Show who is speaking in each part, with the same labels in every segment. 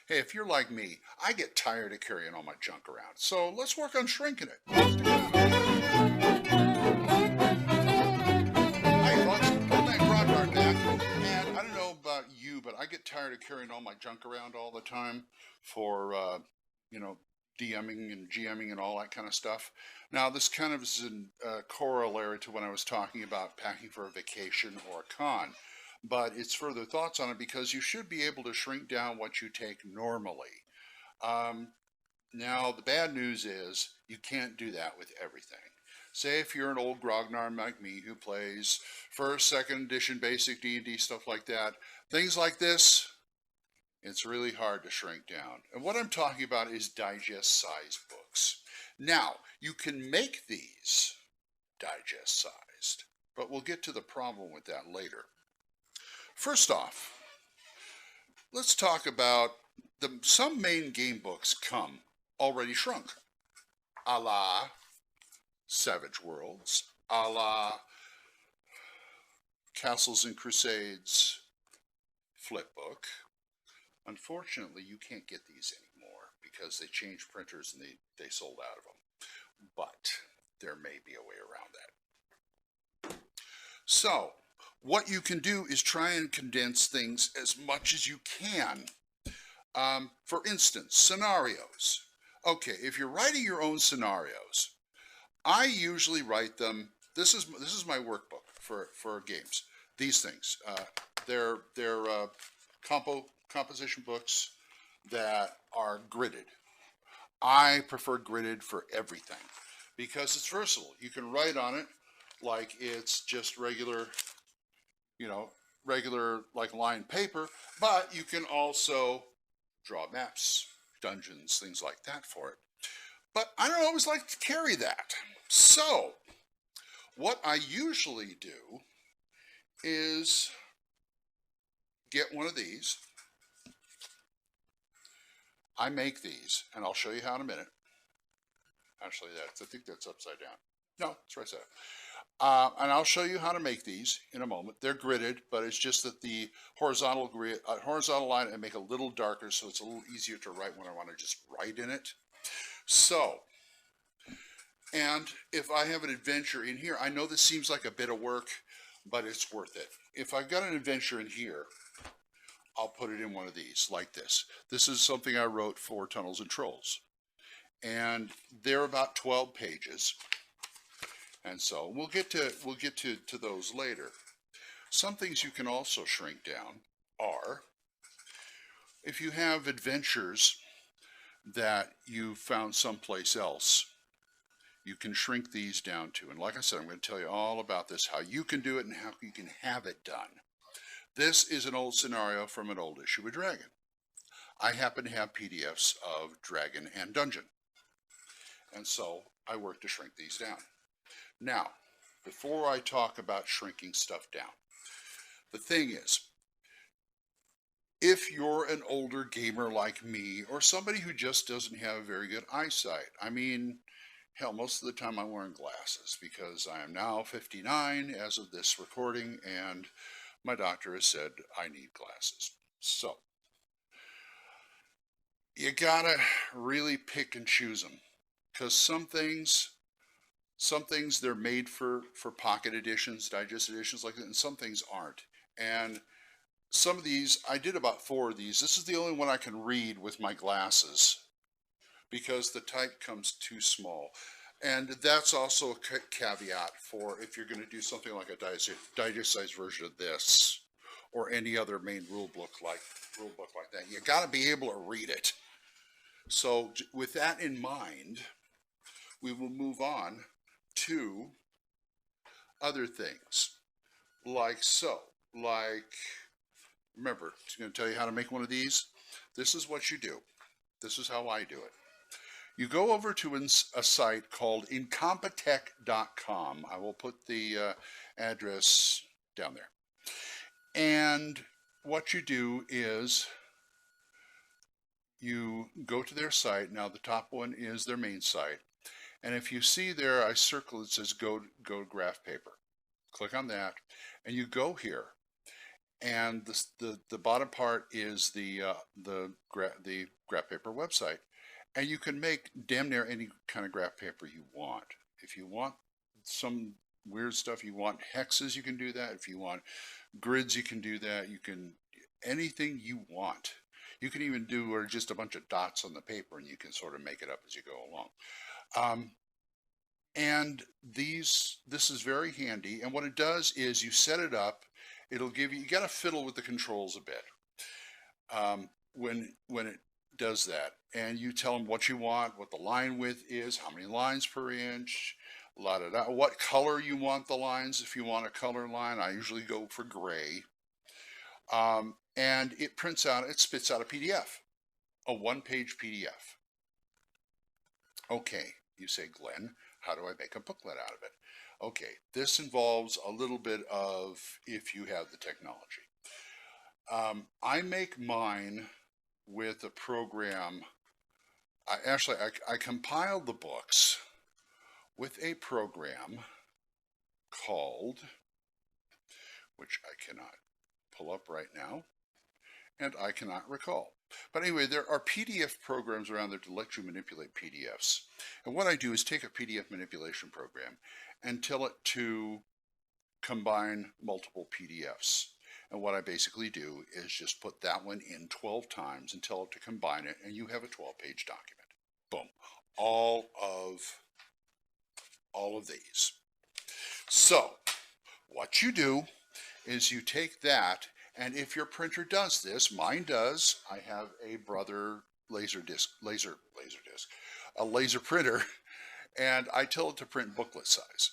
Speaker 1: Hey, if you're like me, I get tired of carrying all my junk around. So let's work on shrinking it. Let's do Hey, let's pull that Grognard back. And I don't know about you, but I get tired of carrying all my junk around all the time for, you know, DMing and GMing and all that kind of stuff. Now, this kind of is a corollary to when I was talking about packing for a vacation or a con, but it's further thoughts on it because you should be able to shrink down what you take normally. Um, Now, the bad news is you can't do that with everything. Say if you're an old grognard like me who plays first, second edition, basic D&D, stuff like that, things like this, it's really hard to shrink down. And what I'm talking about is digest size books. Now, you can make these digest sized, but we'll get to the problem with that later. First off, let's talk about some main game books come already shrunk, a la Savage Worlds, a la Castles and Crusades flip book. Unfortunately, you can't get these anymore because they changed printers and they sold out of them. But there may be a way around that. So, what you can do is try and condense things as much as you can. For instance, scenarios. Okay, if you're writing your own scenarios, I usually write them. This is my workbook for games. These things, they're composition books that are gridded. I prefer gridded for everything because it's versatile. You can write on it like it's just regular, regular like lined paper, but you can also draw maps, dungeons, things like that for it. But I don't always like to carry that. So, what I usually do is get one of these. I make these, and I'll show you how in a minute. Actually, I think that's upside down. No, it's right side up. And I'll show you how to make these in a moment. They're gridded, but it's just that the horizontal line I make a little darker, so it's a little easier to write when I want to just write in it. So, and if I have an adventure in here, I know this seems like a bit of work, but it's worth it. If I've got an adventure in here, I'll put it in one of these like this. This is something I wrote for Tunnels and Trolls. And they're about 12 pages. And so we'll get to those later. Some things you can also shrink down are if you have adventures that you found someplace else, you can shrink these down too. And like I said, I'm going to tell you all about this, how you can do it and how you can have it done. This is an old scenario from an old issue of Dragon. I happen to have PDFs of Dragon and Dungeon. And so I work to shrink these down. Now, before I talk about shrinking stuff down, the thing is, if you're an older gamer like me or somebody who just doesn't have very good eyesight, I mean, hell, most of the time I'm wearing glasses because I am now 59 as of this recording, and my doctor has said I need glasses. So, you gotta really pick and choose them because some things they're made for pocket editions, digest editions like that, and some things aren't. And some of these, I did about 4 of these. This is the only one I can read with my glasses because the type comes too small. And that's also a caveat for if you're going to do something like a digest-sized version of this or any other main rule book like that. You got to be able to read it. So with that in mind, we will move on to other things like so. Like, remember, I'm going to tell you how to make one of these. This is what you do. This is how I do it. You go over to a site called Incompetech.com. I will put the address down there. And what you do is you go to their site. Now the top one is their main site. And if you see there, I circle it says go to graph paper. Click on that and you go here and the bottom part is the graph paper website, and you can make damn near any kind of graph paper you want. If you want some weird stuff, you want hexes, you can do that. If you want grids, you can do that. You can anything you want. You can even do just a bunch of dots on the paper, and you can sort of make it up as you go along. And this is very handy. And what it does is you set it up. It'll give you got to fiddle with the controls a bit when it does that. And you tell them what you want, what the line width is, how many lines per inch, what color you want the lines. If you want a color line, I usually go for gray. And it spits out a PDF, a one-page PDF. Okay, you say, Glenn, how do I make a booklet out of it? Okay, this involves a little bit of if you have the technology. I make mine with a program. I compiled the books with a program called, which I cannot pull up right now, and I cannot recall. But anyway, there are PDF programs around there to let you manipulate PDFs. And what I do is take a PDF manipulation program and tell it to combine multiple PDFs. And what I basically do is just put that one in 12 times and tell it to combine it, and you have a 12-page document. Boom. All of these. So what you do is you take that, and if your printer does this, mine does. I have a Brother laser printer, and I tell it to print booklet size.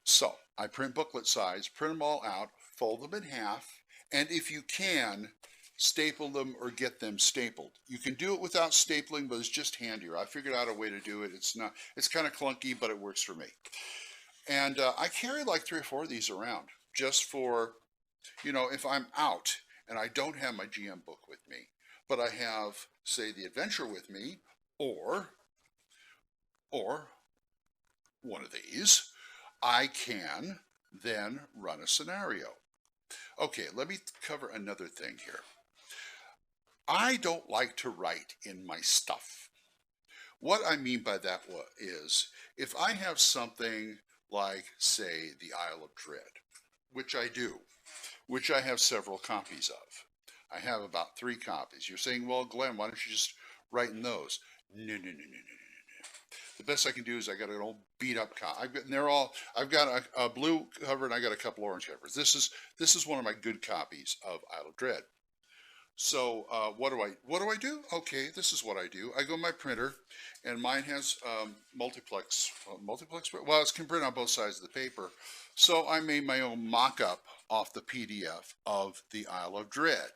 Speaker 1: So I print booklet size, print them all out, fold them in half, and if you can, staple them or get them stapled. You can do it without stapling, but it's just handier. I figured out a way to do it. It's kind of clunky, but it works for me. And I carry like 3 or 4 of these around just for, if I'm out and I don't have my GM book with me, but I have, say, the adventure with me, or one of these, I can then run a scenario. Okay, let me cover another thing here. I don't like to write in my stuff. What I mean by that is, if I have something like, say, the Isle of Dread, which I do, which I have several copies of. I have about 3 copies. You're saying, well, Glenn, why don't you just write in those? No. The best I can do is I got an old beat up copy. I've got a blue cover and I got a couple orange covers. This is one of my good copies of Isle of Dread. So what do I do? Okay, this is what I do. I go to my printer, and mine has multiplex. Well, it can print on both sides of the paper. So I made my own mock-up off the PDF of the Isle of Dread.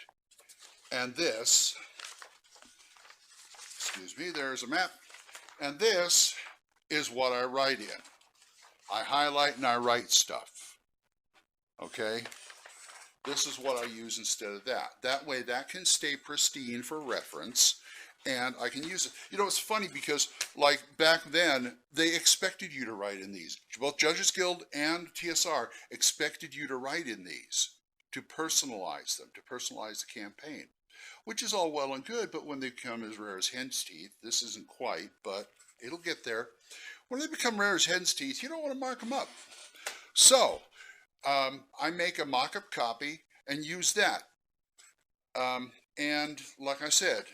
Speaker 1: And this, excuse me, there's a map. And this is what I write in. I highlight and I write stuff. Okay? This is what I use instead of that. That way that can stay pristine for reference, and I can use it. It's funny because like back then, they expected you to write in these. Both Judges Guild and TSR expected you to write in these to personalize them, to personalize the campaign, which is all well and good, but when they become as rare as hen's teeth, this isn't quite, but it'll get there. When they become rare as hen's teeth, you don't want to mark them up. So, I make a mock-up copy and use that. And like I said,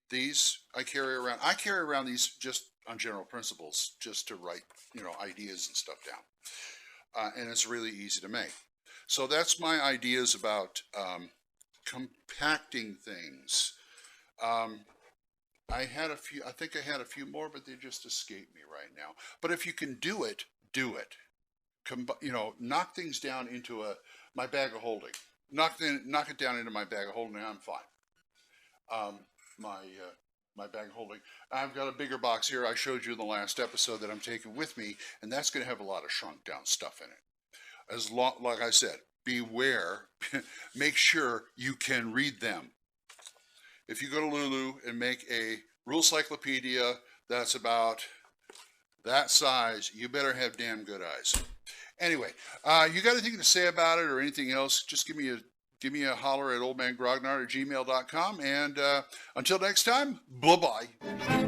Speaker 1: these I carry around. I carry around these just on general principles, just to write, ideas and stuff down. And it's really easy to make. So that's my ideas about compacting things. I think I had a few more, but they just escaped me right now. But if you can do it, do it. Knock things down into my bag of holding. Knock it down into my bag of holding, and I'm fine. My bag of holding. I've got a bigger box here I showed you in the last episode that I'm taking with me, and that's going to have a lot of shrunk down stuff in it. Like I said, beware. Make sure you can read them. If you go to Lulu and make a rule cyclopedia that's about that size, you better have damn good eyes. Anyway, you got anything to say about it or anything else, just give me a give me a holler at oldmangrognard@gmail.com. And until next time, bye-bye.